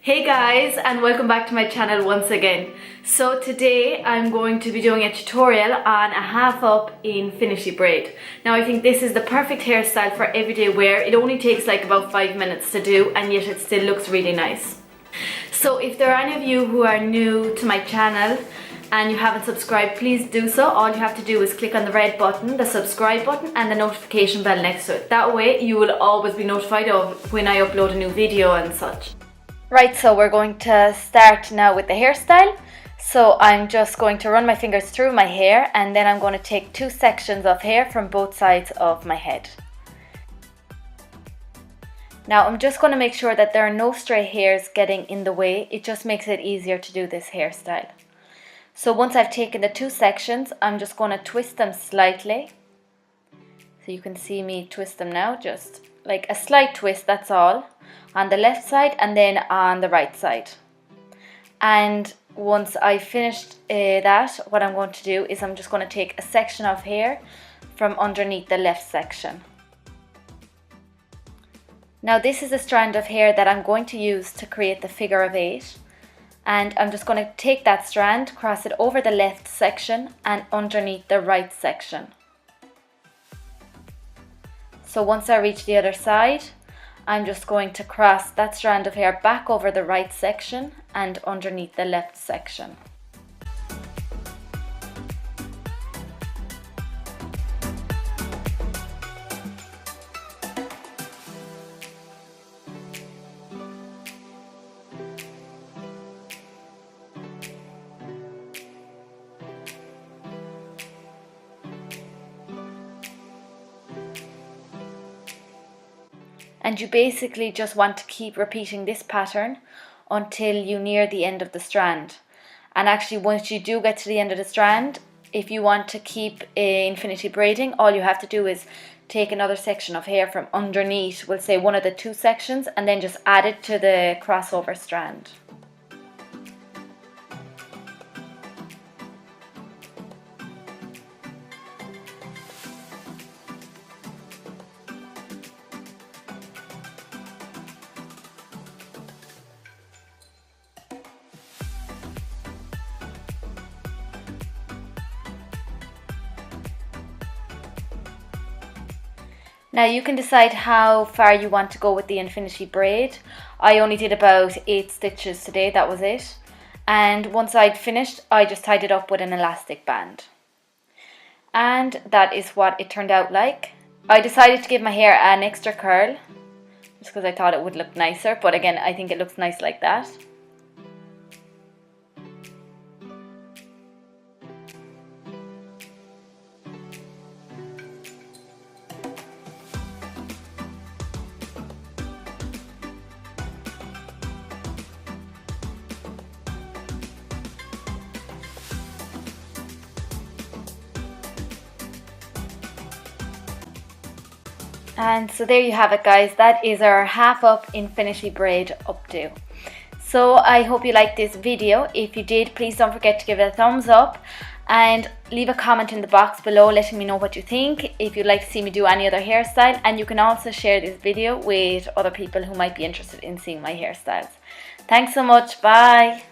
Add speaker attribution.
Speaker 1: Hey guys, and welcome back to my channel once again. So today I'm going to be doing a tutorial on a half up infinity braid. Now I think this is the perfect hairstyle for everyday wear. It only takes like about 5 minutes to do, and yet it still looks really nice. So if there are any of you who are new to my channel and you haven't subscribed, please do so. All you have to do is click on the red button, the subscribe button, and the notification bell next to it. That way you will always be notified of when I upload a new video and such. Right, so we're going to start now with the hairstyle. So I'm just going to run my fingers through my hair, and then I'm going to take 2 sections of hair from both sides of my head. Now I'm just going to make sure that there are no stray hairs getting in the way. It just makes it easier to do this hairstyle. So once I've taken the 2 sections, I'm just going to twist them slightly. So you can see me twist them now, just like a slight twist, that's all. On the left side and then on the right side. And once I've finished that, what I'm going to do is I'm just going to take a section of hair from underneath the left section. Now this is a strand of hair that I'm going to use to create the figure of 8, and I'm just going to take that strand, cross it over the left section and underneath the right section. So once I reach the other side, I'm just going to cross that strand of hair back over the right section and underneath the left section. And you basically just want to keep repeating this pattern until you near the end of the strand. And actually once you do get to the end of the strand, if you want to keep infinity braiding, all you have to do is take another section of hair from underneath, we'll say one of the 2 sections, and then just add it to the crossover strand. Now you can decide how far you want to go with the infinity braid. I only did about 8 stitches today, that was it. And once I'd finished, I just tied it up with an elastic band. And that is what it turned out like. I decided to give my hair an extra curl, just because I thought it would look nicer, but again, I think it looks nice like that. And so there you have it guys, that is our half up infinity braid updo. So I hope you liked this video. If you did, please don't forget to give it a thumbs up and leave a comment in the box below letting me know what you think, if you'd like to see me do any other hairstyle, and you can also share this video with other people who might be interested in seeing my hairstyles. Thanks so much, bye!